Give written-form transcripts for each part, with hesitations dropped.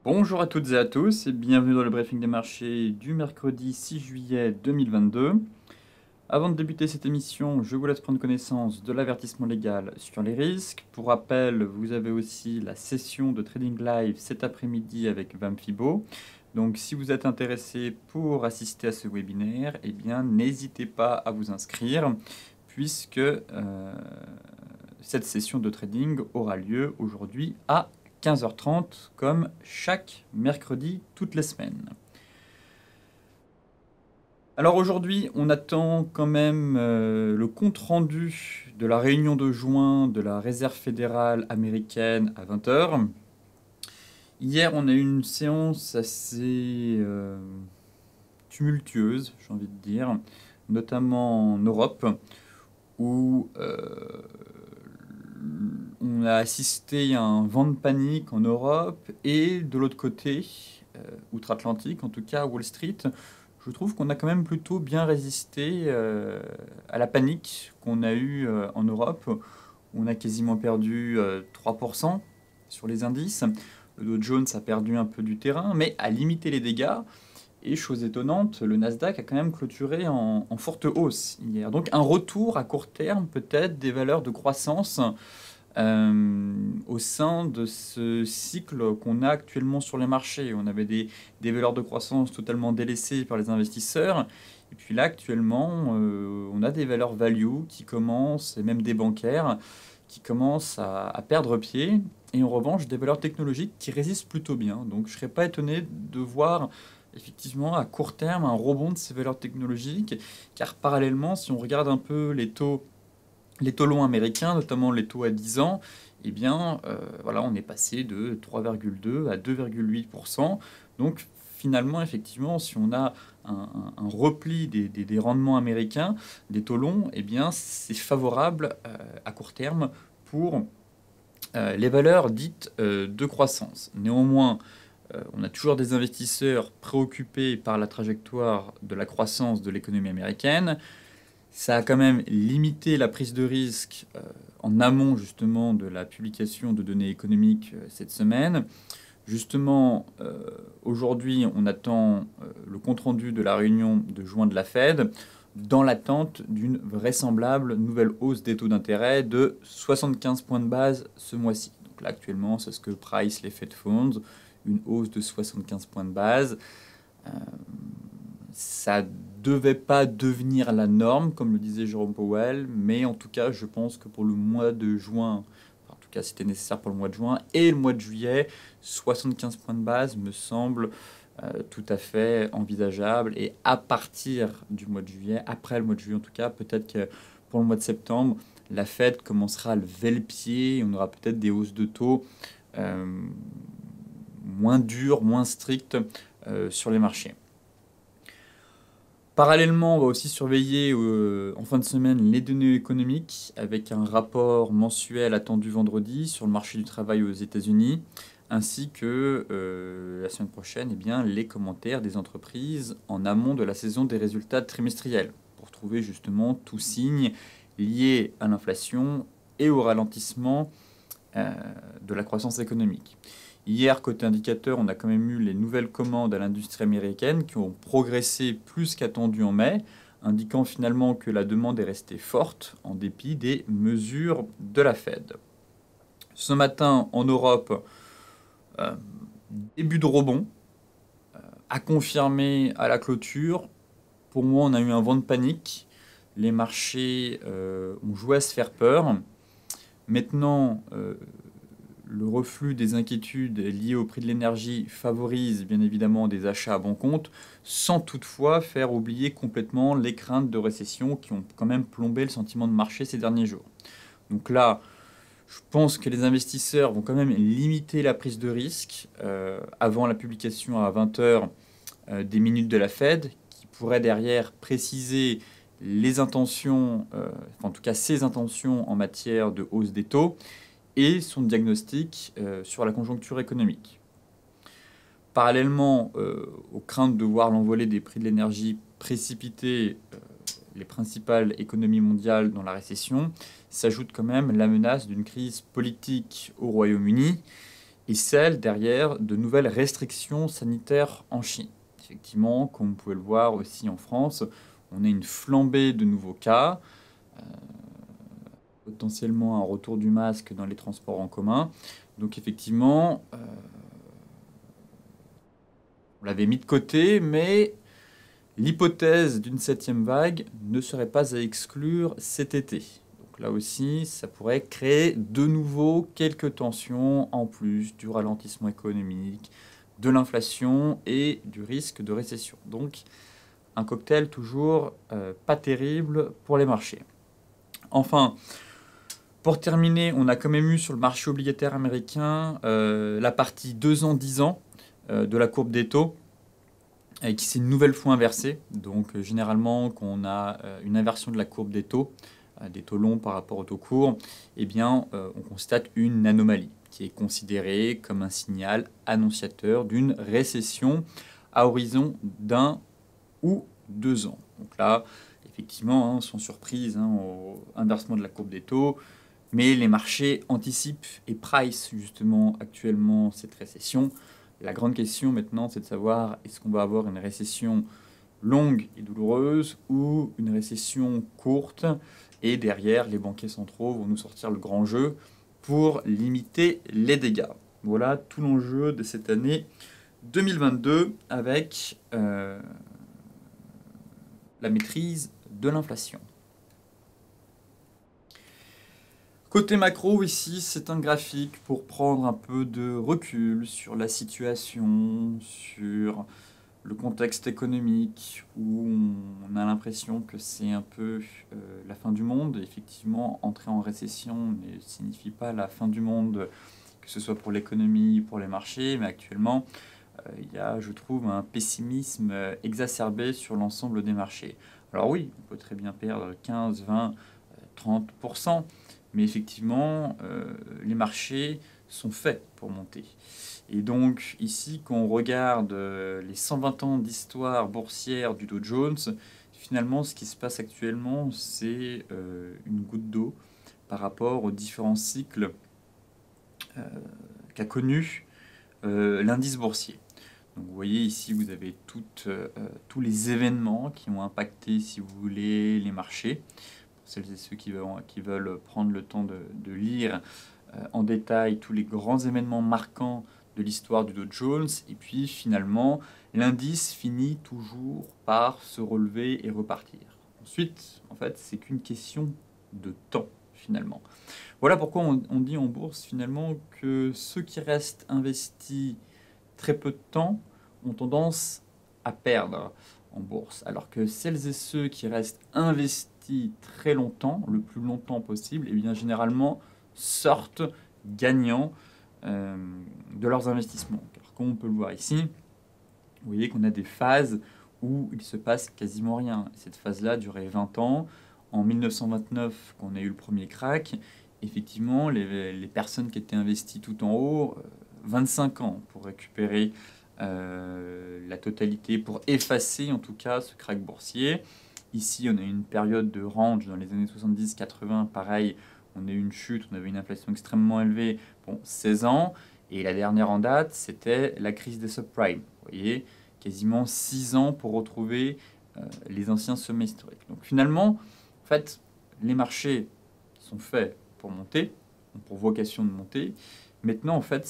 Bonjour à toutes et à tous et bienvenue dans le briefing des marchés du mercredi 6 juillet 2022. Avant de débuter cette émission, je vous laisse prendre connaissance de l'avertissement légal sur les risques. Pour rappel, vous avez aussi la session de trading live cet après-midi avec Vamfibo. Donc si vous êtes intéressé pour assister à ce webinaire, eh bien n'hésitez pas à vous inscrire puisque cette session de trading aura lieu aujourd'hui à 15h30 comme chaque mercredi toutes les semaines. Alors aujourd'hui, on attend quand même le compte-rendu de la réunion de juin de la Réserve fédérale américaine à 20h. Hier, on a eu une séance assez tumultueuse, j'ai envie de dire, notamment en Europe, où on a assisté à un vent de panique en Europe et de l'autre côté, outre-Atlantique, en tout cas à Wall Street, je trouve qu'on a quand même plutôt bien résisté à la panique qu'on a eue en Europe. On a quasiment perdu 3% sur les indices. Le Dow Jones a perdu un peu du terrain, mais a limité les dégâts. Et chose étonnante, le Nasdaq a quand même clôturé en forte hausse hier. Donc un retour à court terme peut-être des valeurs de croissance au sein de ce cycle qu'on a actuellement sur les marchés. On avait des valeurs de croissance totalement délaissées par les investisseurs. Et puis là, actuellement, on a des valeurs value qui commencent, et même des bancaires, qui commencent à perdre pied. Et en revanche, des valeurs technologiques qui résistent plutôt bien. Donc je ne serais pas étonné de voir effectivement à court terme un rebond de ces valeurs technologiques. Car parallèlement, si on regarde un peu les taux longs américains, notamment les taux à 10 ans, eh bien, voilà, on est passé de 3,2 à 2,8%. Donc, finalement, effectivement, si on a un repli des rendements américains, des taux longs, eh bien, c'est favorable à court terme pour les valeurs dites de croissance. Néanmoins, on a toujours des investisseurs préoccupés par la trajectoire de la croissance de l'économie américaine. Ça a quand même limité la prise de risque en amont justement de la publication de données économiques cette semaine. Justement, aujourd'hui, on attend le compte-rendu de la réunion de juin de la Fed dans l'attente d'une vraisemblable nouvelle hausse des taux d'intérêt de 75 points de base ce mois-ci. Donc là, actuellement, c'est ce que price les Fed Funds, une hausse de 75 points de base. Ça devait pas devenir la norme, comme le disait Jérôme Powell, mais en tout cas, je pense que pour le mois de juin, en tout cas, c'était nécessaire pour le mois de juin et le mois de juillet, 75 points de base me semble tout à fait envisageable. Et à partir du mois de juillet, après le mois de juillet en tout cas, peut-être que pour le mois de septembre, la Fed commencera à lever le pied et on aura peut-être des hausses de taux moins dures, moins strictes sur les marchés. Parallèlement, on va aussi surveiller en fin de semaine les données économiques avec un rapport mensuel attendu vendredi sur le marché du travail aux États-Unis, ainsi que la semaine prochaine, eh bien, les commentaires des entreprises en amont de la saison des résultats trimestriels, pour trouver justement tout signe lié à l'inflation et au ralentissement de la croissance économique. Hier, côté indicateur, on a quand même eu les nouvelles commandes à l'industrie américaine qui ont progressé plus qu'attendu en mai, indiquant finalement que la demande est restée forte en dépit des mesures de la Fed. Ce matin, en Europe, début de rebond, à confirmer à la clôture. Pour moi, on a eu un vent de panique. Les marchés ont joué à se faire peur. Maintenant, le reflux des inquiétudes liées au prix de l'énergie favorise bien évidemment des achats à bon compte, sans toutefois faire oublier complètement les craintes de récession qui ont quand même plombé le sentiment de marché ces derniers jours. Donc là, je pense que les investisseurs vont quand même limiter la prise de risque avant la publication à 20h des minutes de la Fed, qui pourrait derrière préciser les intentions, en tout cas ses intentions en matière de hausse des taux, et son diagnostic sur la conjoncture économique. Parallèlement aux craintes de voir l'envolée des prix de l'énergie précipiter les principales économies mondiales dans la récession, s'ajoute quand même la menace d'une crise politique au Royaume-Uni et celle derrière de nouvelles restrictions sanitaires en Chine. Effectivement, comme vous pouvez le voir aussi en France, on a une flambée de nouveaux cas, potentiellement un retour du masque dans les transports en commun. Donc effectivement, on l'avait mis de côté, mais l'hypothèse d'une 7e vague ne serait pas à exclure cet été. Donc là aussi, ça pourrait créer de nouveau quelques tensions en plus du ralentissement économique, de l'inflation et du risque de récession. Donc un cocktail toujours pas terrible pour les marchés. Enfin, pour terminer, on a quand même eu sur le marché obligataire américain la partie 2 ans, 10 ans de la courbe des taux qui s'est une nouvelle fois inversée. Donc généralement, quand on a une inversion de la courbe des taux longs par rapport aux taux courts, eh bien, on constate une anomalie qui est considérée comme un signal annonciateur d'une récession à horizon d'1 ou 2 ans. Donc là, effectivement, sans surprise au inversement de la courbe des taux, mais les marchés anticipent et price justement actuellement cette récession. La grande question maintenant, c'est de savoir est-ce qu'on va avoir une récession longue et douloureuse ou une récession courte. Et derrière, les banquiers centraux vont nous sortir le grand jeu pour limiter les dégâts. Voilà tout l'enjeu de cette année 2022 avec la maîtrise de l'inflation. Côté macro, ici, c'est un graphique pour prendre un peu de recul sur la situation, sur le contexte économique, où on a l'impression que c'est un peu la fin du monde. Effectivement, entrer en récession ne signifie pas la fin du monde, que ce soit pour l'économie, pour les marchés, mais actuellement, il y a, je trouve, un pessimisme exacerbé sur l'ensemble des marchés. Alors oui, on peut très bien perdre 15, 20, 30%, mais effectivement, les marchés sont faits pour monter. Et donc ici, quand on regarde les 120 ans d'histoire boursière du Dow Jones, finalement, ce qui se passe actuellement, c'est une goutte d'eau par rapport aux différents cycles qu'a connu l'indice boursier. Donc vous voyez ici, vous avez tous les événements qui ont impacté, si vous voulez, les marchés. Pour celles et ceux qui veulent prendre le temps de lire en détail tous les grands événements marquants de l'histoire du Dow Jones. Et puis finalement, l'indice finit toujours par se relever et repartir. Ensuite, en fait, c'est qu'une question de temps, finalement. Voilà pourquoi on dit en bourse, finalement, que ceux qui restent investis très peu de temps ont tendance à perdre en bourse, alors que celles et ceux qui restent investis très longtemps, le plus longtemps possible, et bien généralement sortent gagnants de leurs investissements. Alors, comme on peut le voir ici, vous voyez qu'on a des phases où il se passe quasiment rien. Cette phase-là durait 20 ans. En 1929, quand on a eu le premier crack, effectivement, les personnes qui étaient investies tout en haut, 25 ans pour récupérer la totalité, pour effacer en tout cas ce crack boursier. Ici, on a une période de range dans les années 70-80, pareil, on a eu une chute, on avait une inflation extrêmement élevée, 16 ans. Et la dernière en date, c'était la crise des subprimes. Vous voyez, quasiment 6 ans pour retrouver les anciens sommets historiques. Donc finalement, en fait, les marchés sont faits pour monter, ont pour vocation de monter. Maintenant, en fait,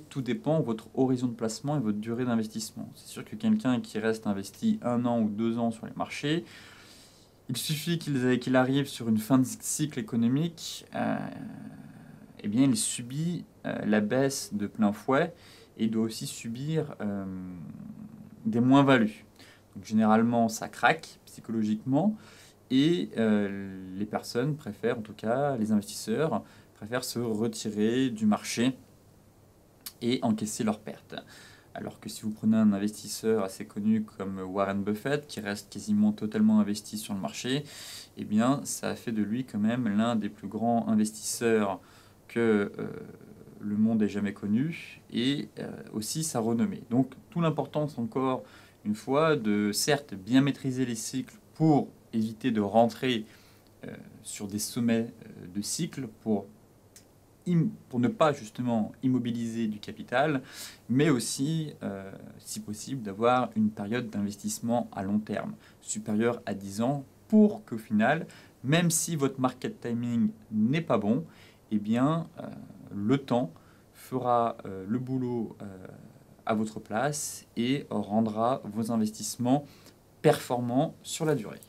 tout dépend de votre horizon de placement et votre durée d'investissement. C'est sûr que quelqu'un qui reste investi 1 an ou 2 ans sur les marchés, il suffit qu'il arrive sur une fin de cycle économique, eh bien, il subit la baisse de plein fouet et doit aussi subir des moins-values. Donc, généralement, ça craque psychologiquement et les personnes préfèrent, en tout cas les investisseurs, préfèrent se retirer du marché et encaisser leurs pertes. Alors que si vous prenez un investisseur assez connu comme Warren Buffett, qui reste quasiment totalement investi sur le marché, eh bien, ça a fait de lui quand même l'un des plus grands investisseurs que le monde ait jamais connu, et aussi sa renommée. Donc, toute l'importance, encore une fois, de certes bien maîtriser les cycles pour éviter de rentrer sur des sommets de cycles, pour pour ne pas justement immobiliser du capital, mais aussi, si possible, d'avoir une période d'investissement à long terme, supérieure à 10 ans, pour qu'au final, même si votre market timing n'est pas bon, eh bien, le temps fera le boulot à votre place et rendra vos investissements performants sur la durée.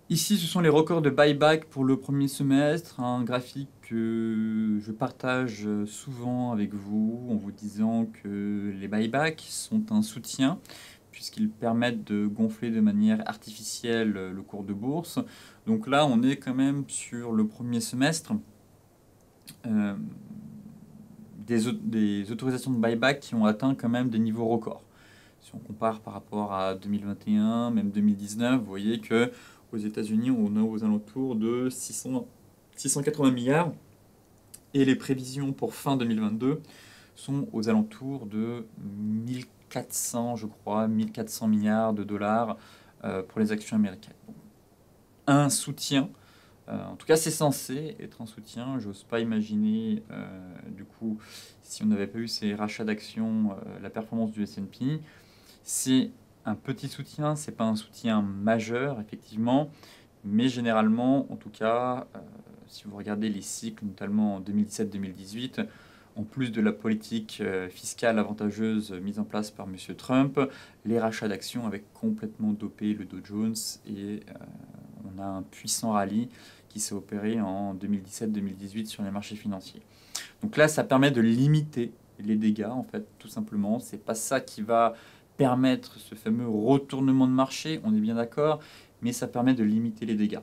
Ici, ce sont les records de buyback pour le premier semestre, un graphique que je partage souvent avec vous en vous disant que les buybacks sont un soutien puisqu'ils permettent de gonfler de manière artificielle le cours de bourse. Donc là, on est quand même sur le premier semestre euh, des autorisations de buyback qui ont atteint quand même des niveaux records. Si on compare par rapport à 2021, même 2019, vous voyez que aux États-Unis, on est aux alentours de 680 milliards et les prévisions pour fin 2022 sont aux alentours de 1400, je crois, 1400 milliards de dollars pour les actions américaines. Donc, un soutien, en tout cas c'est censé être un soutien, j'ose pas imaginer du coup si on n'avait pas eu ces rachats d'actions, la performance du S&P. C'est un petit soutien, c'est pas un soutien majeur, effectivement, mais généralement, en tout cas, si vous regardez les cycles, notamment en 2017-2018, en plus de la politique fiscale avantageuse mise en place par M. Trump, les rachats d'actions avaient complètement dopé le Dow Jones et on a un puissant rallye qui s'est opéré en 2017-2018 sur les marchés financiers. Donc là, ça permet de limiter les dégâts, en fait, tout simplement. C'est pas ça qui va permettre ce fameux retournement de marché, on est bien d'accord, mais ça permet de limiter les dégâts.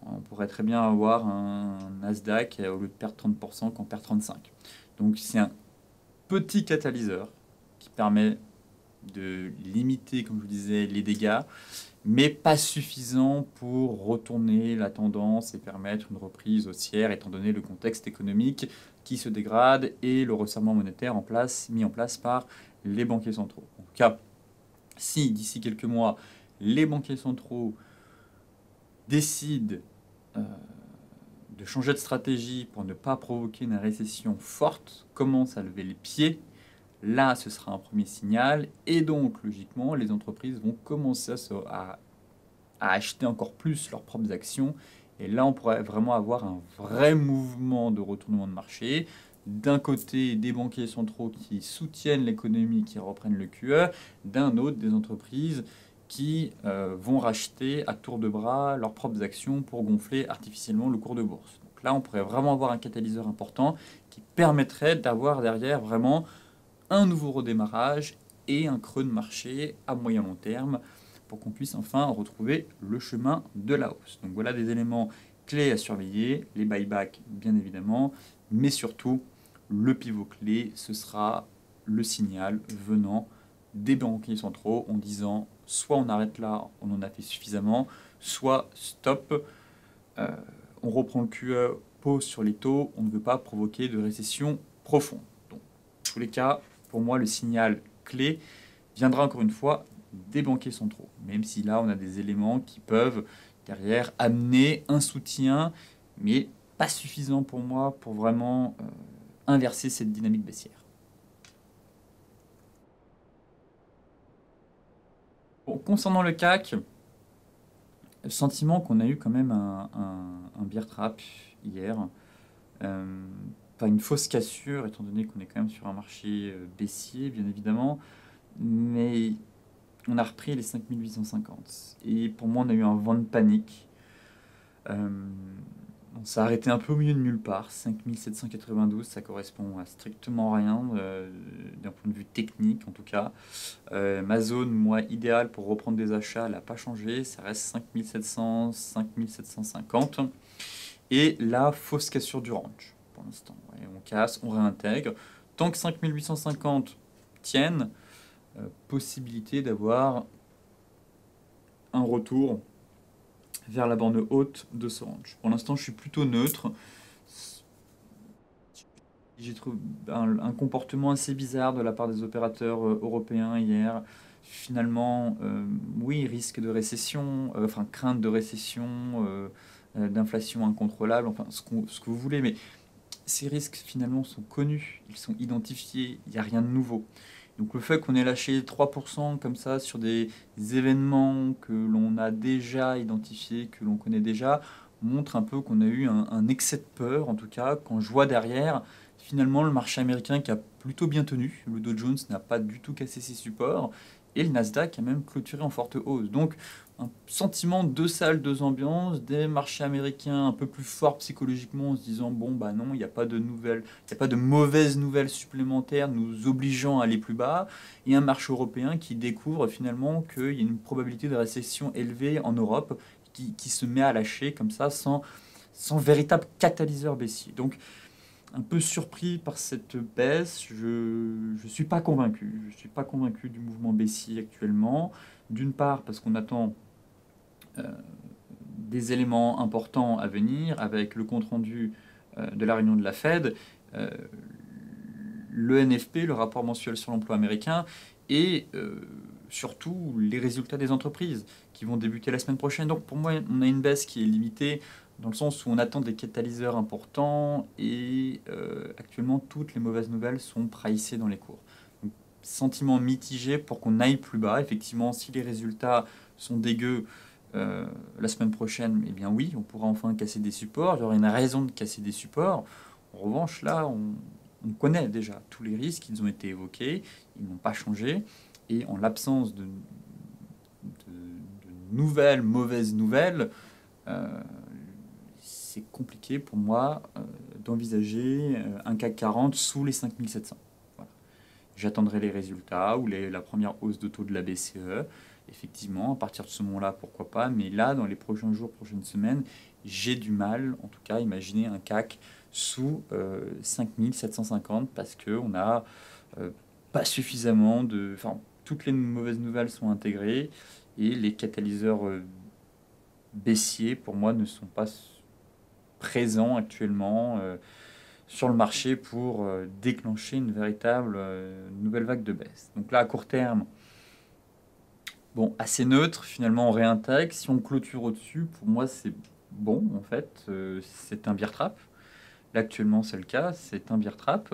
On pourrait très bien avoir un Nasdaq au lieu de perdre 30% qu'on perd 35%. Donc c'est un petit catalyseur qui permet de limiter, comme je vous disais, les dégâts, mais pas suffisant pour retourner la tendance et permettre une reprise haussière, étant donné le contexte économique qui se dégrade et le resserrement monétaire mis en place par les banquiers centraux. En tout cas, si d'ici quelques mois, les banquiers centraux décident de changer de stratégie pour ne pas provoquer une récession forte, commencent à lever les pieds, là ce sera un premier signal et donc logiquement les entreprises vont commencer à acheter encore plus leurs propres actions et là on pourrait vraiment avoir un vrai mouvement de retournement de marché. D'un côté des banquiers centraux qui soutiennent l'économie, qui reprennent le QE, d'un autre des entreprises qui vont racheter à tour de bras leurs propres actions pour gonfler artificiellement le cours de bourse. Donc là, on pourrait vraiment avoir un catalyseur important qui permettrait d'avoir derrière vraiment un nouveau redémarrage et un creux de marché à moyen long terme pour qu'on puisse enfin retrouver le chemin de la hausse. Donc voilà des éléments clés à surveiller, les buybacks bien évidemment, mais surtout le pivot clé, ce sera le signal venant des banquiers centraux en disant soit on arrête là, on en a fait suffisamment, soit stop, on reprend le QE, pause sur les taux, on ne veut pas provoquer de récession profonde. Donc, dans tous les cas, pour moi, le signal clé viendra encore une fois des banquiers centraux, même si là, on a des éléments qui peuvent derrière amener un soutien, mais pas suffisant pour moi pour vraiment inverser cette dynamique baissière. Bon, concernant le CAC, le sentiment qu'on a eu quand même un bear trap hier, pas une fausse cassure, étant donné qu'on est quand même sur un marché baissier, bien évidemment, mais on a repris les 5850. Et pour moi, on a eu un vent de panique. On s'est arrêté un peu au milieu de nulle part. 5792, ça correspond à strictement rien d'un point de vue technique en tout cas. Ma zone, moi, idéale pour reprendre des achats, elle n'a pas changé. Ça reste 5700, 5750. Et la fausse cassure du range pour l'instant. Ouais, on casse, on réintègre. Tant que 5850 tiennent, possibilité d'avoir un retour vers la bande haute de ce range. Pour l'instant, je suis plutôt neutre. J'ai trouvé un comportement assez bizarre de la part des opérateurs européens hier. Finalement, oui, risque de récession, enfin crainte de récession, d'inflation incontrôlable, enfin ce que vous voulez, mais ces risques finalement sont connus, ils sont identifiés, il n'y a rien de nouveau. Donc le fait qu'on ait lâché 3% comme ça sur des événements que l'on a déjà identifiés, que l'on connaît déjà, montre un peu qu'on a eu un excès de peur, en tout cas, quand je vois derrière, finalement le marché américain qui a plutôt bien tenu, le Dow Jones n'a pas du tout cassé ses supports, et le Nasdaq a même clôturé en forte hausse. Donc un sentiment de deux salles, deux ambiances, des marchés américains un peu plus forts psychologiquement en se disant bon bah non, il n'y a pas de nouvelles, il n'y a pas de mauvaises nouvelles supplémentaires nous obligeant à aller plus bas, et un marché européen qui découvre finalement qu'il y a une probabilité de récession élevée en Europe qui se met à lâcher comme ça sans véritable catalyseur baissier. Donc un peu surpris par cette baisse. Je ne suis pas convaincu. Je suis pas convaincu du mouvement baissier actuellement. D'une part parce qu'on attend euh, des éléments importants à venir avec le compte-rendu de la réunion de la Fed, euh, le NFP, le rapport mensuel sur l'emploi américain, et surtout les résultats des entreprises qui vont débuter la semaine prochaine. Donc pour moi, on a une baisse qui est limitée dans le sens où on attend des catalyseurs importants et actuellement toutes les mauvaises nouvelles sont pricées dans les cours. Donc, sentiment mitigé pour qu'on aille plus bas. Effectivement, si les résultats sont dégueux la semaine prochaine, eh bien oui, on pourra enfin casser des supports. Il y aura une raison de casser des supports. En revanche, là, on connaît déjà tous les risques, ils ont été évoqués, ils n'ont pas changé. Et en l'absence de nouvelles mauvaises nouvelles, euh, c'est compliqué pour moi d'envisager un CAC 40 sous les 5700. Voilà. J'attendrai les résultats ou la première hausse de taux de la BCE. Effectivement, à partir de ce moment-là, pourquoi pas. Mais là, dans les prochains jours, prochaines semaines, j'ai du mal, en tout cas, à imaginer un CAC sous 5750 parce qu'on n'a pas suffisamment de... Enfin, toutes les mauvaises nouvelles sont intégrées et les catalyseurs baissiers, pour moi, ne sont pas présents actuellement sur le marché pour déclencher une véritable nouvelle vague de baisse. Donc là, à court terme, bon, assez neutre, finalement on réintègre. Si on clôture au-dessus, pour moi c'est bon en fait, c'est un bear trap. Là actuellement c'est le cas, c'est un bear trap.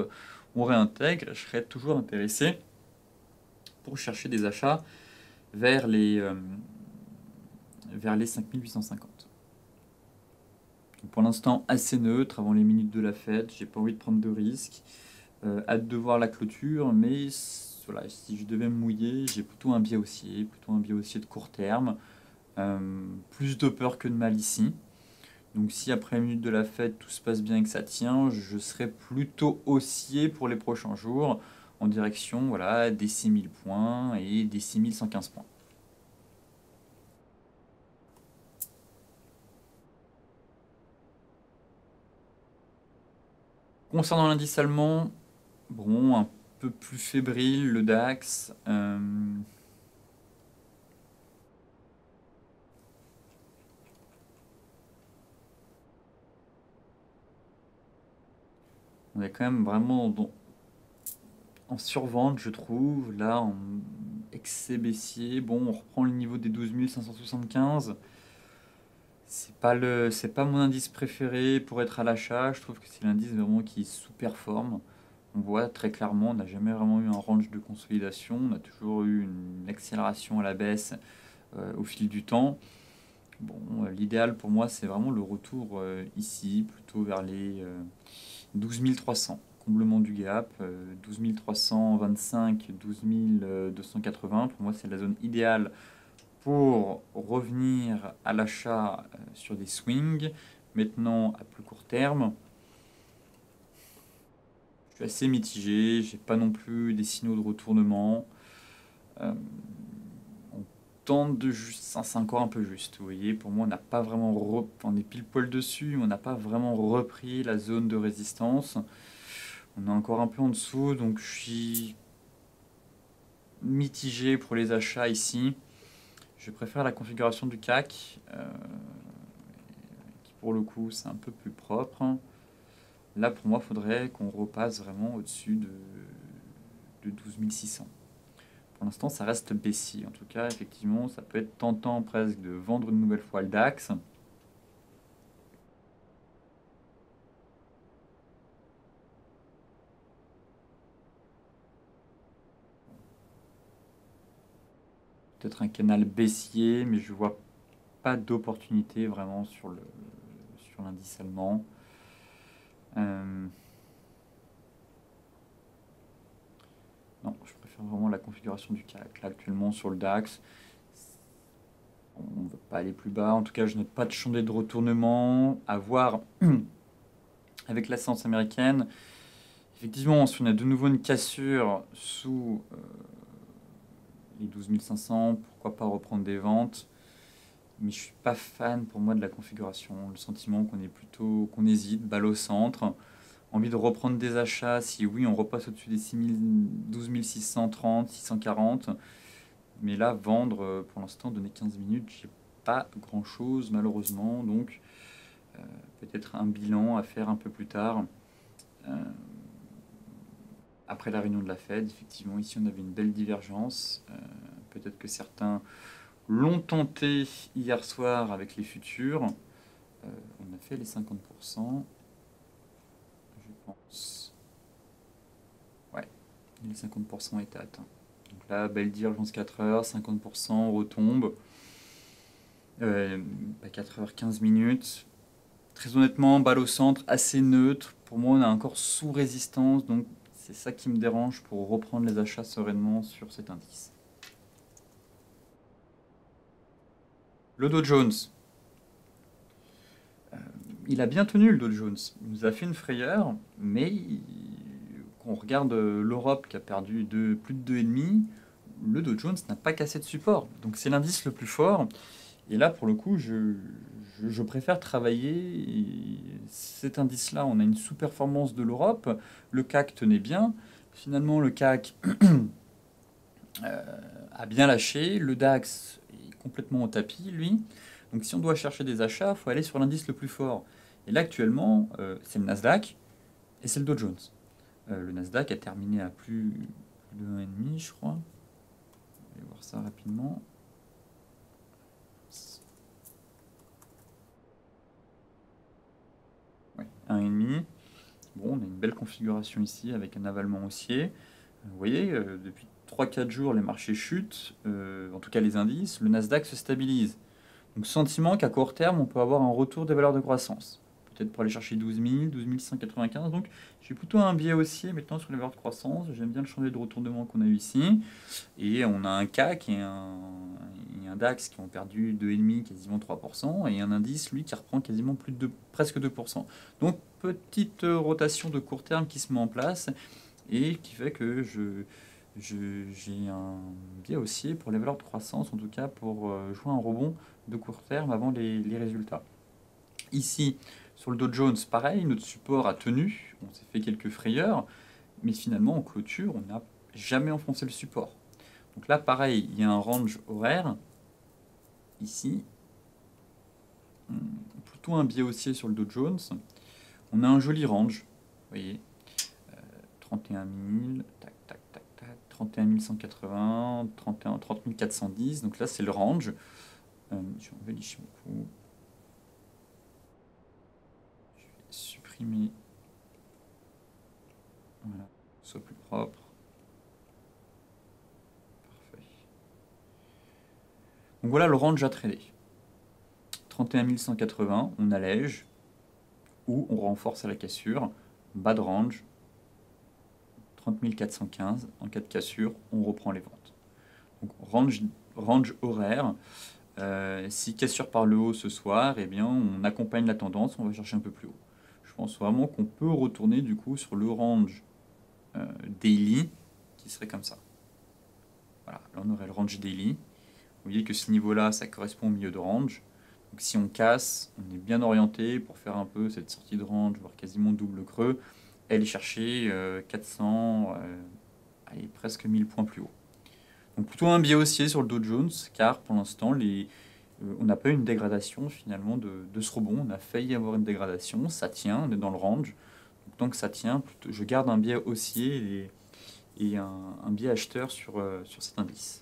On réintègre, je serais toujours intéressé pour chercher des achats vers vers les 5850. Donc pour l'instant assez neutre avant les minutes de la fête, j'ai pas envie de prendre de risques. Hâte de voir la clôture, mais voilà, si je devais me mouiller, j'ai plutôt un biais haussier de court terme. Plus de peur que de mal ici. Donc si après la minute de la fête tout se passe bien et que ça tient, je serais plutôt haussier pour les prochains jours en direction voilà, des 6000 points et des 6115 points. Concernant l'indice allemand, bon, un peu plus fébrile, le DAX. On est quand même vraiment en survente, je trouve. Là, en excès baissier. Bon, on reprend le niveau des 12 575. C'est pas mon indice préféré pour être à l'achat. Je trouve que c'est l'indice vraiment qui sous-performe. On voit très clairement, on n'a jamais vraiment eu un range de consolidation. On a toujours eu une accélération à la baisse au fil du temps. Bon, l'idéal pour moi, c'est vraiment le retour ici, plutôt vers les 12 300. Comblement du gap, 12 325, 12 280. Pour moi, c'est la zone idéale pour revenir à l'achat sur des swings. Maintenant, à plus court terme, je suis assez mitigé. J'ai pas non plus des signaux de retournement. Euh, on tente de juste, ça, c'est encore un peu juste. Vous voyez, pour moi, on n'a pas vraiment, on est pile poil dessus, mais on n'a pas vraiment repris la zone de résistance. On est encore un peu en dessous, donc je suis mitigé pour les achats ici. Je préfère la configuration du CAC, qui pour le coup c'est un peu plus propre. Là pour moi il faudrait qu'on repasse vraiment au-dessus de 12 600. Pour l'instant ça reste baissier. En tout cas effectivement ça peut être tentant presque de vendre une nouvelle fois le DAX. peut-être un canal baissier, mais je vois pas d'opportunité vraiment sur l'indice allemand. Euh, non, je préfère vraiment la configuration du CAC. Là, actuellement, sur le DAX, on ne va pas aller plus bas. En tout cas, je note pas de chandelle de retournement. À voir avec la séance américaine. Effectivement, si on a de nouveau une cassure sous les 12 500, pourquoi pas reprendre des ventes. Mais je suis pas fan pour moi de la configuration. Le sentiment qu'on hésite, balle au centre. Envie de reprendre des achats, si oui, on repasse au-dessus des 12 630, 640. Mais là, vendre, pour l'instant, donner 15 minutes, j'ai pas grand-chose, malheureusement. Donc, peut-être un bilan à faire un peu plus tard. Euh, Après la réunion de la Fed, effectivement, ici, on avait une belle divergence. Peut-être que certains l'ont tenté hier soir avec les futurs. On a fait les 50%, je pense. Ouais, les 50% étaient atteints. Donc là, belle divergence 4 heures, 50%, on retombe. 4 heures 15 minutes. Très honnêtement, balle au centre, assez neutre. Pour moi, on est encore sous résistance, donc c'est ça qui me dérange pour reprendre les achats sereinement sur cet indice. Le Dow Jones. Il a bien tenu le Dow Jones. Il nous a fait une frayeur, mais quand on regarde l'Europe qui a perdu plus de 2,5, le Dow Jones n'a pas cassé de support. Donc c'est l'indice le plus fort. Et là, pour le coup, je préfère travailler cet indice-là. On a une sous-performance de l'Europe. Le CAC tenait bien. Finalement, le CAC a bien lâché. Le DAX est complètement au tapis, lui. Donc si on doit chercher des achats, il faut aller sur l'indice le plus fort. Et là, actuellement, c'est le Nasdaq et c'est le Dow Jones. Le Nasdaq a terminé à plus de 1,5, je crois. Je vais voir ça rapidement. Ouais, 1,5. Bon, on a une belle configuration ici avec un avalement haussier. Vous voyez, depuis 3-4 jours, les marchés chutent, en tout cas les indices, le Nasdaq se stabilise. Donc sentiment qu'à court terme, on peut avoir un retour des valeurs de croissance. Peut-être pour aller chercher 12 000, 12 195. Donc j'ai plutôt un biais haussier maintenant sur les valeurs de croissance. J'aime bien le changer de retournement qu'on a eu ici. Et on a un CAC et un DAX qui ont perdu 2,5, quasiment 3%. Et un indice, lui, qui reprend quasiment presque 2%. Donc petite rotation de court terme qui se met en place et qui fait que j'ai un biais haussier pour les valeurs de croissance, en tout cas pour jouer un rebond de court terme avant les résultats. Ici, sur le Dow Jones, pareil, notre support a tenu, on s'est fait quelques frayeurs, mais finalement en clôture, on n'a jamais enfoncé le support. Donc là, pareil, il y a un range horaire, ici, plutôt un biais haussier sur le Dow Jones. On a un joli range, vous voyez, 31 000, tac, tac, tac, tac, 31 180, 30 410, donc là c'est le range. Je vais enlever l'Ishimoku. Je vais supprimer. Voilà, soit plus propre. Parfait. Donc voilà le range à trader. 31 180, on allège ou on renforce à la cassure. Bas de range, 30 415. En cas de cassure, on reprend les ventes. Donc range horaire. Si cassure par le haut ce soir, eh bien on accompagne la tendance, on va chercher un peu plus haut. Je pense vraiment qu'on peut retourner du coup sur le range daily qui serait comme ça. Voilà, là on aurait le range daily. Vous voyez que ce niveau-là, ça correspond au milieu de range. Donc si on casse, on est bien orienté pour faire un peu cette sortie de range, voire quasiment double creux, et aller chercher 400, allez, presque 1000 points plus haut. Donc plutôt un biais haussier sur le Dow Jones, car pour l'instant, on n'a pas eu une dégradation finalement de ce rebond. On a failli avoir une dégradation, ça tient, on est dans le range. Donc tant que ça tient, je garde un biais haussier et un biais acheteur sur cet indice.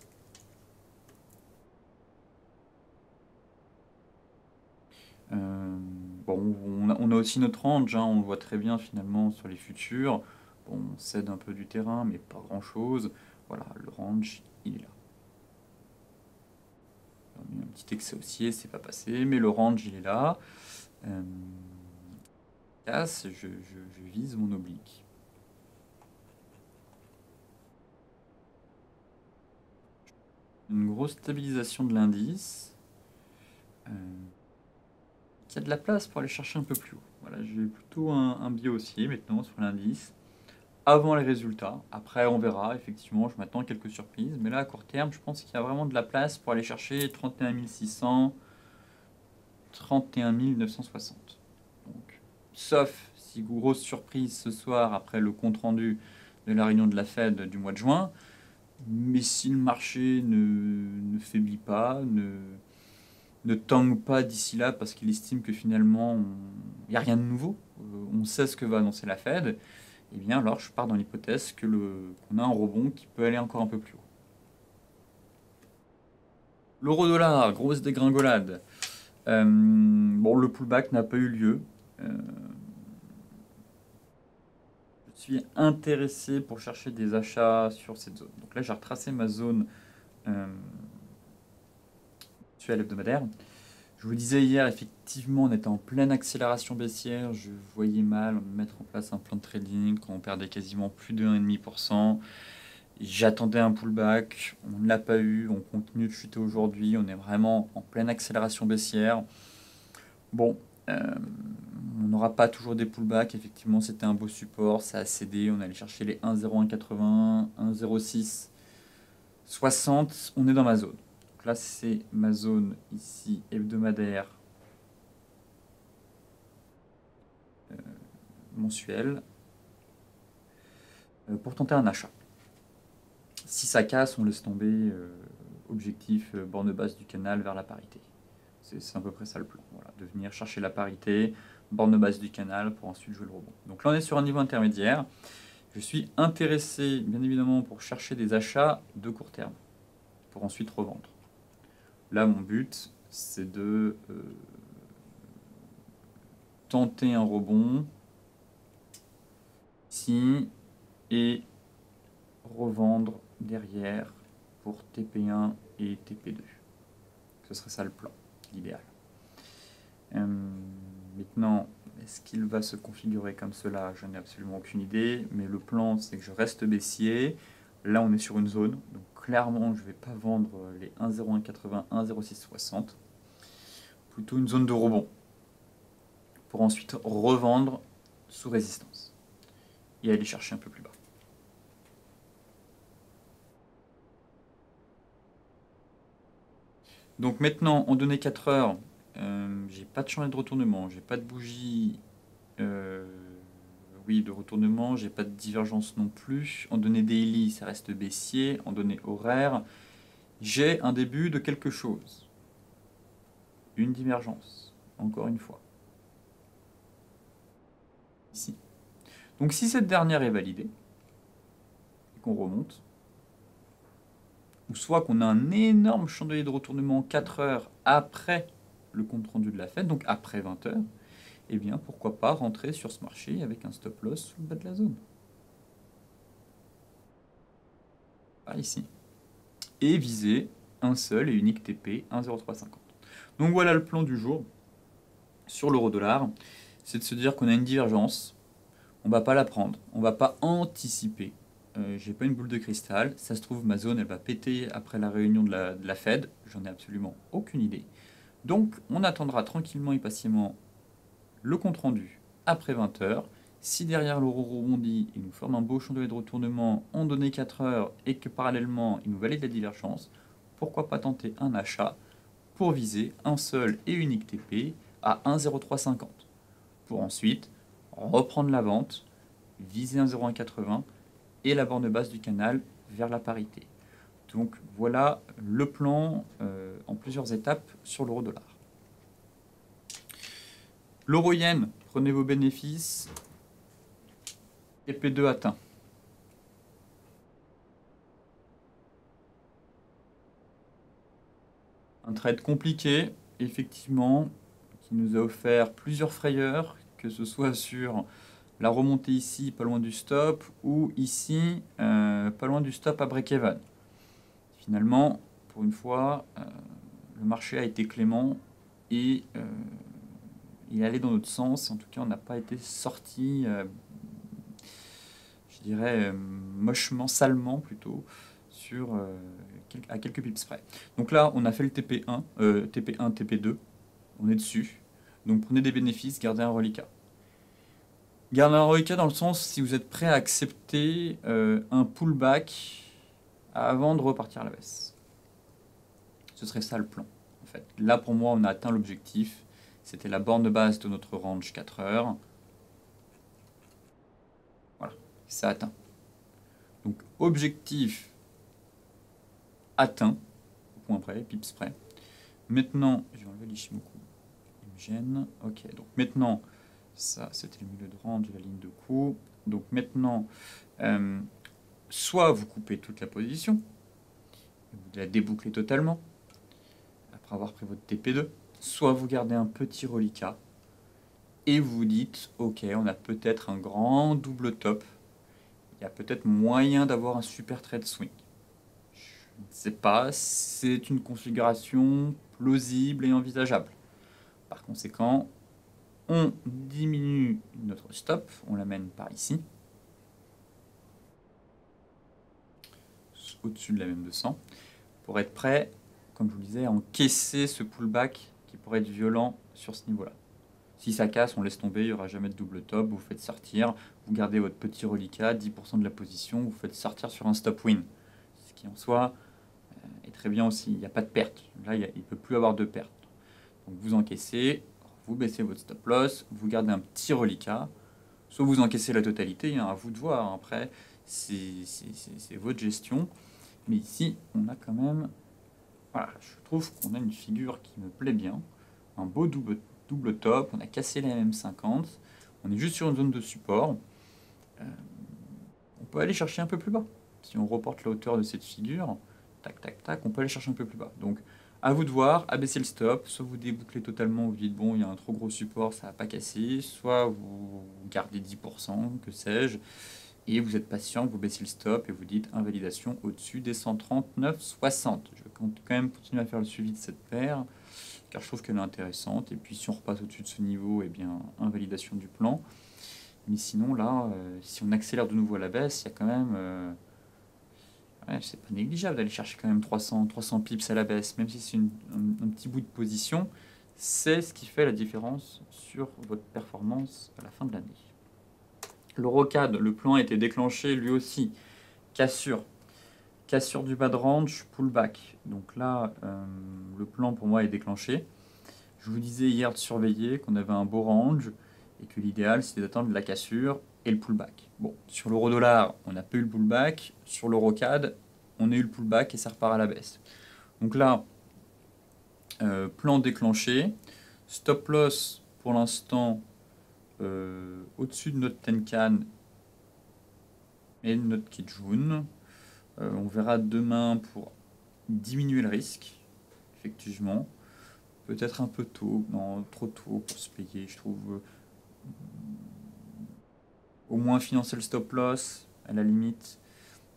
Bon, on a aussi notre range, hein, on le voit très bien finalement sur les futurs. Bon, on cède un peu du terrain, mais pas grand-chose. Voilà, le range, il est là. On a eu un petit excès haussier, c'est pas passé, mais le range, il est là. Casse, je vise mon oblique. Une grosse stabilisation de l'indice. Il y a de la place pour aller chercher un peu plus haut. Voilà, j'ai plutôt un biais haussier maintenant sur l'indice. Avant les résultats. Après, on verra. Effectivement, je m'attends à quelques surprises. Mais là, à court terme, je pense qu'il y a vraiment de la place pour aller chercher 31 600, 31 960. Donc, sauf si grosse surprise ce soir après le compte-rendu de la réunion de la Fed du mois de juin. Mais si le marché ne faiblit pas, ne tangue pas d'ici là parce qu'il estime que finalement il n'y a rien de nouveau, on sait ce que va annoncer la Fed, et bien alors je pars dans l'hypothèse qu'on a un rebond qui peut aller encore un peu plus haut. L'euro-dollar, grosse dégringolade. Bon, le pullback n'a pas eu lieu. Je suis intéressé pour chercher des achats sur cette zone. Donc là, j'ai retracé ma zone actuelle hebdomadaire. Je vous disais hier, effectivement, on était en pleine accélération baissière. Je voyais mal mettre en place un plan de trading quand on perdait quasiment plus de 1,5%. J'attendais un pullback, on ne l'a pas eu, on continue de chuter aujourd'hui. On est vraiment en pleine accélération baissière. Bon, on n'aura pas toujours des pullbacks. Effectivement, c'était un beau support, ça a cédé. On allait chercher les 1,0180, 1,06, 60. On est dans ma zone. Donc là, c'est ma zone ici hebdomadaire mensuelle pour tenter un achat. Si ça casse, on laisse tomber. Objectif borne basse du canal vers la parité. C'est à peu près ça le plan. Voilà, de venir chercher la parité, borne basse du canal pour ensuite jouer le rebond. Donc là, on est sur un niveau intermédiaire. Je suis intéressé, bien évidemment, pour chercher des achats de court terme, pour ensuite revendre. Là, mon but, c'est de tenter un rebond ici et revendre derrière pour TP1 et TP2. Ce serait ça le plan, l'idéal. Maintenant, est-ce qu'il va se configurer comme cela? Je n'ai absolument aucune idée, mais le plan, c'est que je reste baissier. Là, on est sur une zone, donc clairement, je ne vais pas vendre les 1,0180, 1,0660. Plutôt une zone de rebond, pour ensuite revendre sous résistance et aller chercher un peu plus bas. Donc maintenant, en données 4 heures, j'ai pas de chantier de retournement, j'ai pas de bougie de retournement, j'ai pas de divergence non plus. En données daily, ça reste baissier. En données horaires, j'ai un début de quelque chose. Une divergence, encore une fois. Ici. Donc si cette dernière est validée, et qu'on remonte, ou soit qu'on a un énorme chandelier de retournement 4 heures après le compte-rendu de la Fed, donc après 20 heures, eh bien pourquoi pas rentrer sur ce marché avec un stop loss sous le bas de la zone. Par ici. Et viser un seul et unique TP, 1,0350. Donc voilà le plan du jour sur l'euro-dollar. C'est de se dire qu'on a une divergence, on ne va pas la prendre, on ne va pas anticiper. J'ai pas une boule de cristal, ça se trouve ma zone elle va péter après la réunion de la Fed, j'en ai absolument aucune idée. Donc on attendra tranquillement et patiemment le compte rendu après 20 heures. Si derrière l'euro rebondit, il nous forme un beau chandelier de retournement en données 4 heures et que parallèlement il nous valide la divergence, pourquoi pas tenter un achat pour viser un seul et unique TP à 1,0350 pour ensuite reprendre la vente, viser 1,0180 et la borne basse du canal vers la parité. Donc voilà le plan en plusieurs étapes sur l'euro-dollar. L'euro-yen, prenez vos bénéfices. TP2 atteint. Un trade compliqué, effectivement, qui nous a offert plusieurs frayeurs, que ce soit sur la remontée ici, pas loin du stop, ou ici, pas loin du stop à break-even. Finalement, pour une fois, le marché a été clément et il est allé dans notre sens. En tout cas, on n'a pas été sorti, je dirais, mochement, salement plutôt, à quelques pips près. Donc là, on a fait le TP1, TP1, TP2, on est dessus. Donc prenez des bénéfices, gardez un reliquat. Gardez un reliquat dans le sens si vous êtes prêt à accepter un pullback avant de repartir à la baisse. Ce serait ça le plan, en fait. Là, pour moi, on a atteint l'objectif. C'était la borne de base de notre range 4 heures. Voilà, c'est atteint. Donc, objectif atteint, au point près, pips près. Maintenant, je vais enlever l'Ishimoku, il me gêne. Ok, donc maintenant, ça, c'était le milieu de range, la ligne de coup. Donc maintenant, soit vous coupez toute la position, vous la débouclez totalement, après avoir pris votre TP2, soit vous gardez un petit reliquat, et vous vous dites, ok, on a peut-être un grand double top, il y a peut-être moyen d'avoir un super trade swing. Je ne sais pas, c'est une configuration plausible et envisageable. Par conséquent, on diminue notre stop, on l'amène par ici, au-dessus de la MM200, pour être prêt, comme je vous le disais, à encaisser ce pullback qui pourrait être violent sur ce niveau-là. Si ça casse, on laisse tomber, il n'y aura jamais de double top, vous faites sortir, vous gardez votre petit reliquat, 10% de la position, vous faites sortir sur un stop win. Ce qui en soi est très bien aussi, il n'y a pas de perte. Là, il ne peut plus avoir de perte. Donc vous encaissez, vous baissez votre stop loss, vous gardez un petit reliquat, soit vous encaissez la totalité, à vous de voir. Après, c'est votre gestion. Mais ici, on a quand même... Voilà, je trouve qu'on a une figure qui me plaît bien. Un beau double top, on a cassé la MM50. On est juste sur une zone de support. On peut aller chercher un peu plus bas. Si on reporte la hauteur de cette figure, tac, tac, tac, on peut aller chercher un peu plus bas. Donc, à vous de voir, abaisser le stop, soit vous débouclez totalement, vous dites bon, il y a un trop gros support, ça va pas casser, soit vous gardez 10%, que sais-je, et vous êtes patient, vous baissez le stop et vous dites invalidation au-dessus des 139,60. Je vais quand même continuer à faire le suivi de cette paire, car je trouve qu'elle est intéressante, et puis si on repasse au-dessus de ce niveau, eh bien, invalidation du plan. Mais sinon, là, si on accélère de nouveau à la baisse, il y a quand même... Ouais, c'est pas négligeable d'aller chercher quand même 300 pips à la baisse, même si c'est un petit bout de position, c'est ce qui fait la différence sur votre performance à la fin de l'année. Le rocade, le plan a été déclenché lui aussi. Cassure du bas de range, pullback. Donc là, le plan pour moi est déclenché. Je vous disais hier de surveiller qu'on avait un beau range et que l'idéal c'était d'attendre la cassure et le pullback. Bon, sur l'euro-dollar, on n'a pas eu le pullback. Sur l'euro-CAD, on a eu le pullback et ça repart à la baisse. Donc là, plan déclenché. Stop loss pour l'instant au-dessus de notre Tenkan et de notre Kijun. On verra demain pour diminuer le risque, effectivement. Peut-être un peu tôt, non, trop tôt pour se payer, je trouve. Au moins financer le stop loss, à la limite,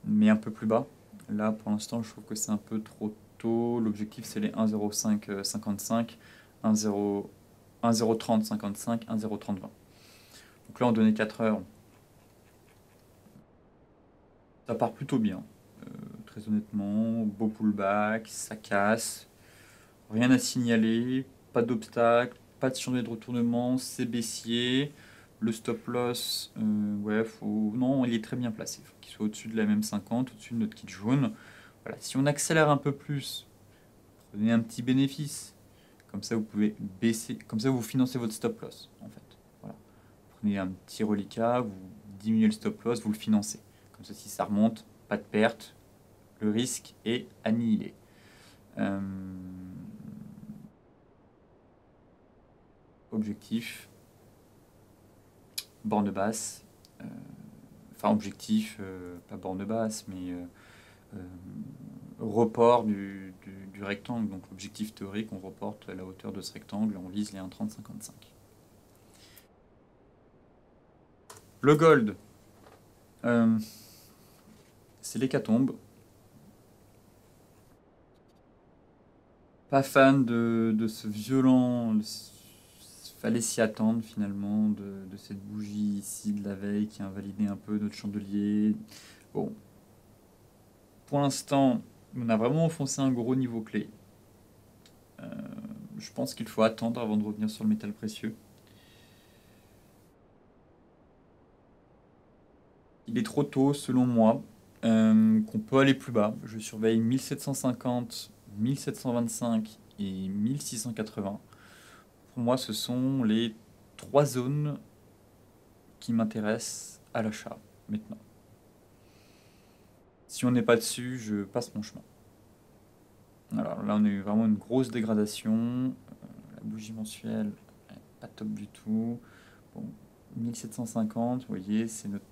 mais un peu plus bas. Là, pour l'instant, je trouve que c'est un peu trop tôt. L'objectif, c'est les 1,0555, 1,03055, 1,03020. Donc là, en données 4 heures, ça part plutôt bien. Très honnêtement, beau pullback, ça casse. Rien à signaler, pas d'obstacle, pas de changement de retournement, c'est baissier. Le stop loss, ouais, non, il est très bien placé. Il faut qu'il soit au-dessus de la même 50, au-dessus de notre kit jaune. Voilà. Si on accélère un peu plus, prenez un petit bénéfice. Comme ça, vous pouvez baisser, comme ça, vous financez votre stop loss, en fait. Voilà. Prenez un petit reliquat, vous diminuez le stop loss, vous le financez. Comme ça, si ça remonte, pas de perte, le risque est annihilé. Objectif, borne basse, enfin objectif, pas borne basse, mais report du rectangle. Donc l'objectif théorique, on reporte la hauteur de ce rectangle et on vise les 1,3055. Le gold, c'est l'hécatombe. Pas fan de ce violent. Fallait s'y attendre finalement de cette bougie ici de la veille qui a invalidé un peu notre chandelier. Bon, pour l'instant, on a vraiment enfoncé un gros niveau clé. Euh, je pense qu'il faut attendre avant de revenir sur le métal précieux. Il est trop tôt, selon moi, qu'on peut aller plus bas. Je surveille 1750, 1725 et 1680. Pour moi, ce sont les trois zones qui m'intéressent à l'achat maintenant. Si on n'est pas dessus, je passe mon chemin. Alors là, on a eu vraiment une grosse dégradation. La bougie mensuelle, pas top du tout. Bon, 1750, vous voyez, c'est notre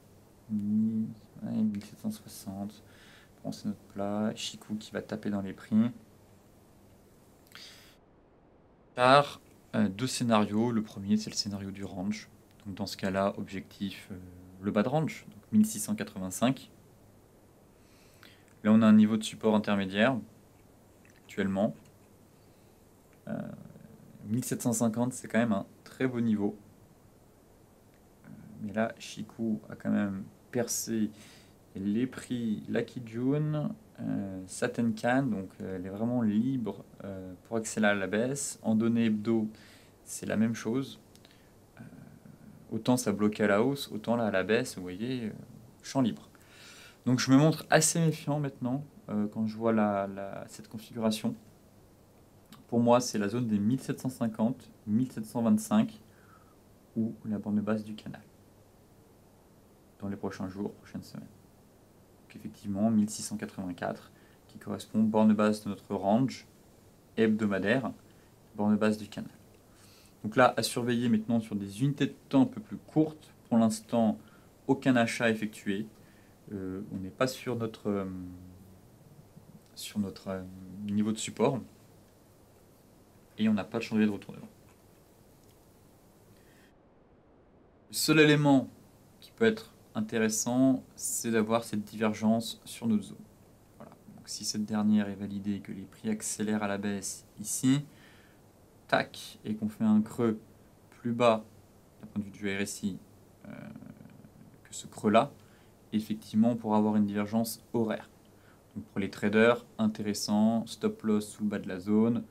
1760. Bon, c'est notre plat. Chikou qui va taper dans les prix. Par deux scénarios. Le premier, c'est le scénario du range. Donc dans ce cas-là, objectif le bas de range, donc 1685. Là, on a un niveau de support intermédiaire actuellement. 1750, c'est quand même un très beau niveau. Mais là, Chikou a quand même percé les prix Lucky June, Satenkan, donc elle est vraiment libre pour accélérer à la baisse. En données hebdo, c'est la même chose. Autant ça bloquait à la hausse, autant là à la baisse, vous voyez, champ libre. Donc je me montre assez méfiant maintenant quand je vois cette configuration. Pour moi, c'est la zone des 1750, 1725 ou la borne basse du canal dans les prochains jours, prochaines semaines. Donc effectivement, 1684 qui correspond borne basse de notre range hebdomadaire, borne basse du canal. Donc là, à surveiller maintenant sur des unités de temps un peu plus courtes. Pour l'instant, aucun achat effectué. On n'est pas sur notre niveau de support. Et on n'a pas de chandelier de retournement. Le seul élément qui peut être intéressant, c'est d'avoir cette divergence sur notre zone. Voilà. Donc, si cette dernière est validée et que les prix accélèrent à la baisse ici, tac, et qu'on fait un creux plus bas d'un point de vue du RSI que ce creux-là, effectivement, pour avoir une divergence horaire. Donc pour les traders, intéressant, stop loss sous le bas de la zone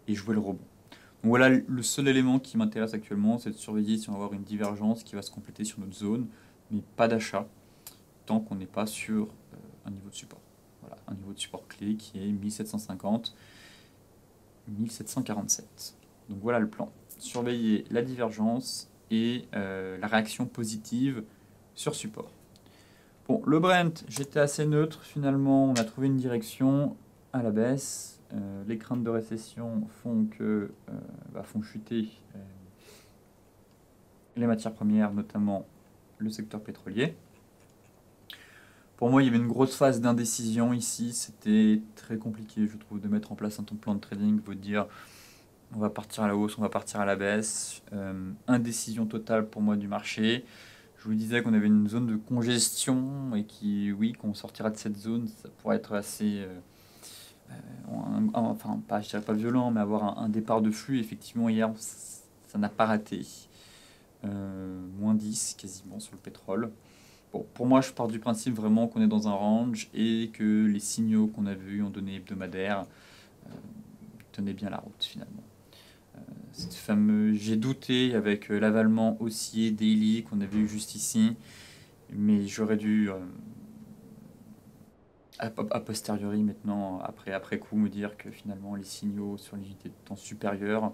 et jouer le rebond. Donc voilà, le seul élément qui m'intéresse actuellement, c'est de surveiller si on va avoir une divergence qui va se compléter sur notre zone, mais pas d'achat tant qu'on n'est pas sur un niveau de support. Voilà, un niveau de support clé qui est 1750, 1747. Donc voilà le plan. Surveiller la divergence et la réaction positive sur support. Bon, le Brent, j'étais assez neutre finalement. On a trouvé une direction à la baisse. Les craintes de récession font chuter les matières premières, notamment le secteur pétrolier. Pour moi, il y avait une grosse phase d'indécision ici. C'était très compliqué, je trouve, de mettre en place un plan de trading. Vous dire, on va partir à la hausse, on va partir à la baisse. Indécision totale pour moi du marché. Je vous disais qu'on avait une zone de congestion et qu'on sortira de cette zone, ça pourrait être assez, enfin, pas, je dirais pas violent, mais avoir un départ de flux. Effectivement, hier, ça n'a pas raté. Moins 10 quasiment sur le pétrole. Bon, pour moi, je pars du principe vraiment qu'on est dans un range et que les signaux qu'on a vus en données hebdomadaires tenaient bien la route finalement. J'ai douté avec l'avalement haussier daily qu'on avait eu juste ici, mais j'aurais dû a posteriori maintenant, après coup, me dire que finalement les signaux sur les unités de temps supérieures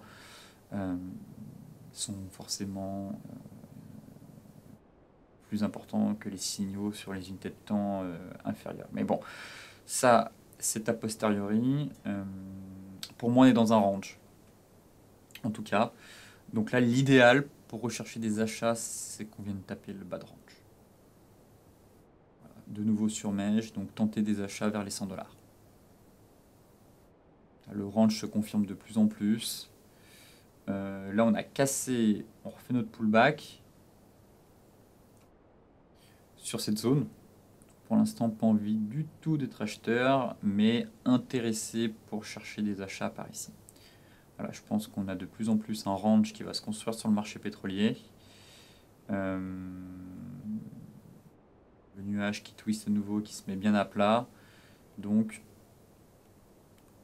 sont forcément plus importants que les signaux sur les unités de temps inférieures. Mais bon, ça c'est a posteriori. Pour moi, on est dans un range. En tout cas. Donc là, l'idéal pour rechercher des achats, c'est qu'on vienne taper le bas de range. Voilà. De nouveau sur mèche, donc tenter des achats vers les 100 $. Le range se confirme de plus en plus. Là, on a cassé, on refait notre pullback sur cette zone. Pour l'instant, pas envie du tout d'être acheteur, mais intéressé pour chercher des achats par ici. Voilà, je pense qu'on a de plus en plus un range qui va se construire sur le marché pétrolier. Le nuage qui twist à nouveau, qui se met bien à plat. Donc,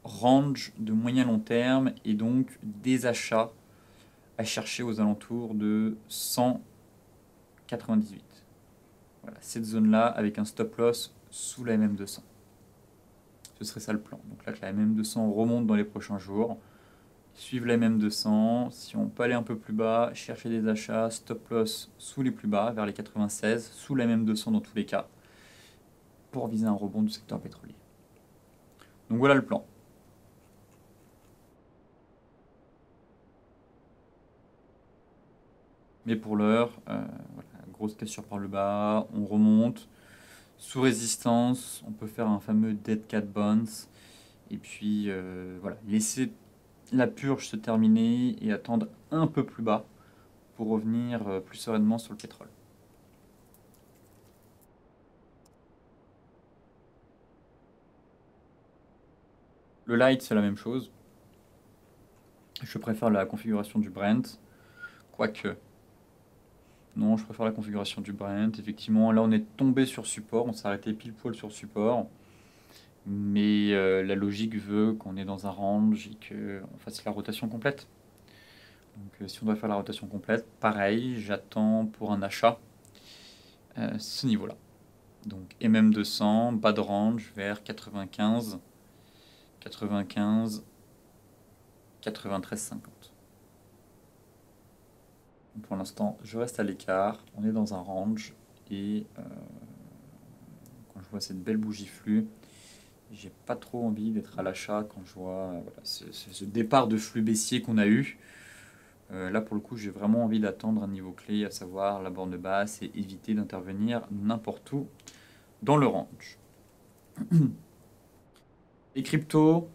range de moyen long terme et donc des achats à chercher aux alentours de 198. Voilà, cette zone-là avec un stop loss sous la MM200. Ce serait ça le plan. Donc là, que la MM200 remonte dans les prochains jours. Suivre la MM200. Si on peut aller un peu plus bas, chercher des achats, stop loss sous les plus bas, vers les 96, sous la MM200 dans tous les cas, pour viser un rebond du secteur pétrolier. Donc voilà le plan. Mais pour l'heure, voilà, grosse cassure par le bas, on remonte. Sous résistance, on peut faire un fameux dead cat bounce. Et puis voilà, laisser la purge se terminer et attendre un peu plus bas pour revenir plus sereinement sur le pétrole. Le light, c'est la même chose. Je préfère la configuration du Brent, quoique. Non, je préfère la configuration du Brent. Effectivement, là, on est tombé sur support, on s'est arrêté pile poil sur support. Mais la logique veut qu'on est dans un range et qu'on fasse la rotation complète. Donc si on doit faire la rotation complète, pareil, j'attends pour un achat ce niveau-là. Donc MM200, bas de range vers 95, 93, 50. Pour l'instant, je reste à l'écart. On est dans un range et quand je vois cette belle bougie flux, j'ai pas trop envie d'être à l'achat quand je vois voilà, ce départ de flux baissier qu'on a eu. Là, pour le coup, j'ai vraiment envie d'attendre un niveau clé, à savoir la borne basse, et éviter d'intervenir n'importe où dans le range. Les cryptos,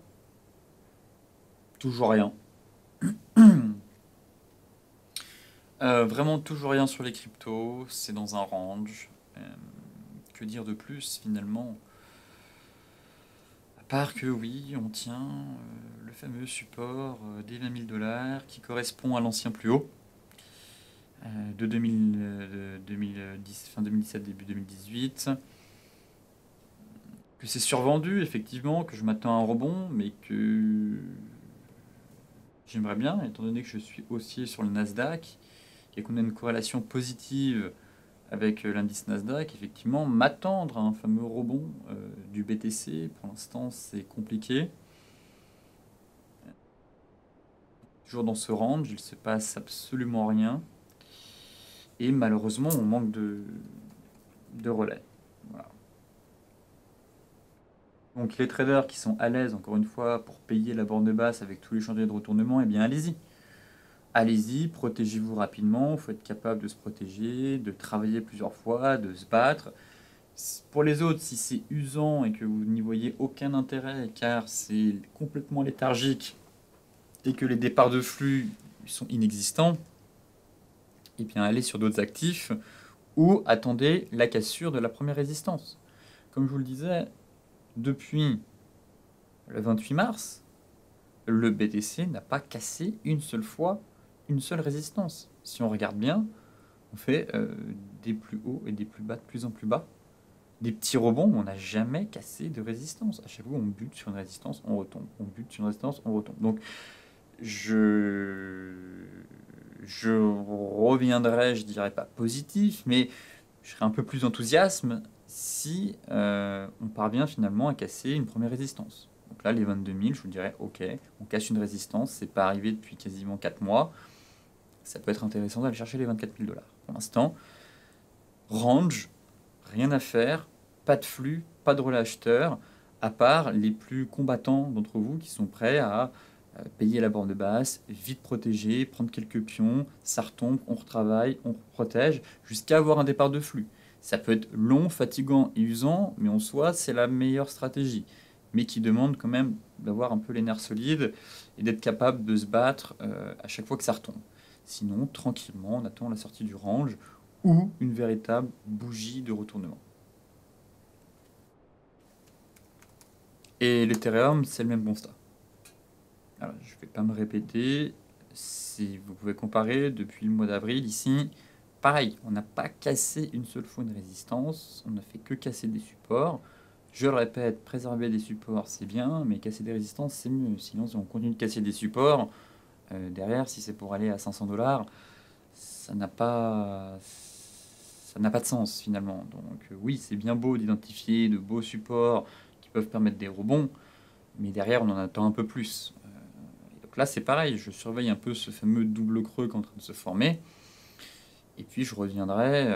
toujours rien. Vraiment toujours rien sur les cryptos, c'est dans un range. Que dire de plus finalement? À part que oui, on tient le fameux support des 20 000 $ qui correspond à l'ancien plus haut de 2010, fin 2017, début 2018. Que c'est survendu, effectivement, que je m'attends à un rebond, mais que j'aimerais bien, étant donné que je suis haussier sur le Nasdaq et qu'on a une corrélation positive avec l'indice Nasdaq, effectivement, m'attendre à un fameux rebond du BTC. Pour l'instant, c'est compliqué. Toujours dans ce range, il ne se passe absolument rien. Et malheureusement, on manque de relais. Voilà. Donc les traders qui sont à l'aise, encore une fois, pour payer la borne basse avec tous les chantiers de retournement, eh bien allez-y. Allez-y, protégez-vous rapidement, il faut être capable de se protéger, de travailler plusieurs fois, de se battre. Pour les autres, si c'est usant et que vous n'y voyez aucun intérêt car c'est complètement léthargique et que les départs de flux sont inexistants, eh bien allez sur d'autres actifs ou attendez la cassure de la première résistance. Comme je vous le disais, depuis le 28 mars, le BTC n'a pas cassé une seule fois une seule résistance. Si on regarde bien, on fait des plus hauts et des plus bas de plus en plus bas. Des petits rebonds, on n'a jamais cassé de résistance. À chaque fois, on bute sur une résistance, on retombe. On bute sur une résistance, on retombe. Donc, je reviendrai, je dirais pas positif, mais je serai un peu plus enthousiaste si on parvient finalement à casser une première résistance. Donc là, les 22 000, je vous dirais, ok, on casse une résistance, c'est pas arrivé depuis quasiment 4 mois. Ça peut être intéressant d'aller chercher les 24 000 $. Pour l'instant, range, rien à faire, pas de flux, pas de relais acheteurs, à part les plus combattants d'entre vous qui sont prêts à payer la borne basse, vite protéger, prendre quelques pions, ça retombe, on retravaille, on protège, jusqu'à avoir un départ de flux. Ça peut être long, fatigant et usant, mais en soi, c'est la meilleure stratégie, mais qui demande quand même d'avoir un peu les nerfs solides et d'être capable de se battre à chaque fois que ça retombe. Sinon, tranquillement, on attend la sortie du range ou une véritable bougie de retournement. Et l'Ethereum, c'est le même constat. Alors, je vais pas me répéter. Si vous pouvez comparer depuis le mois d'avril ici, pareil, on n'a pas cassé une seule fois une résistance, on n'a fait que casser des supports. Je le répète, préserver des supports c'est bien, mais casser des résistances c'est mieux. Sinon, si on continue de casser des supports, derrière, si c'est pour aller à 500 $, ça n'a pas de sens finalement. Donc oui, c'est bien beau d'identifier de beaux supports qui peuvent permettre des rebonds, mais derrière, on en attend un peu plus. Et donc là, c'est pareil, je surveille un peu ce fameux double creux qui est en train de se former. Et puis je reviendrai,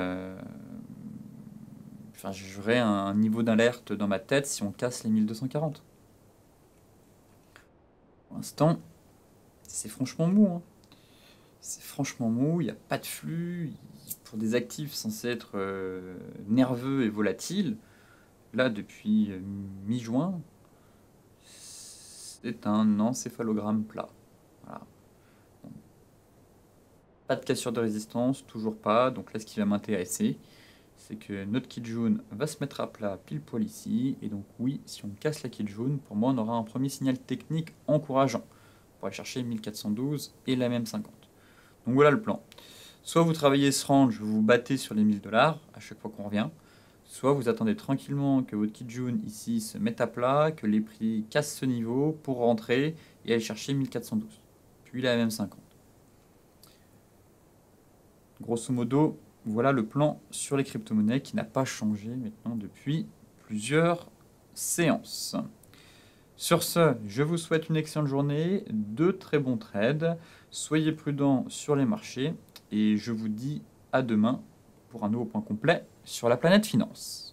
enfin j'aurai un niveau d'alerte dans ma tête si on casse les 1240. Pour l'instant, c'est franchement mou, hein. C'est franchement mou, il n'y a pas de flux. Pour des actifs censés être nerveux et volatiles, là depuis mi-juin, c'est un encéphalogramme plat. Voilà. Pas de cassure de résistance, toujours pas. Donc là, ce qui va m'intéresser, c'est que notre Kijun va se mettre à plat pile poil ici. Et donc oui, si on casse la Kijun, pour moi, on aura un premier signal technique encourageant pour aller chercher 1412 et la même 50. Donc voilà le plan. Soit vous travaillez ce range, vous vous battez sur les 1000 $ à chaque fois qu'on revient. Soit vous attendez tranquillement que votre Kijun ici se mette à plat, que les prix cassent ce niveau pour rentrer et aller chercher 1412. Puis la même 50. Grosso modo, voilà le plan sur les crypto-monnaies qui n'a pas changé maintenant depuis plusieurs séances. Sur ce, je vous souhaite une excellente journée, de très bons trades, soyez prudents sur les marchés et je vous dis à demain pour un nouveau point complet sur la planète finance.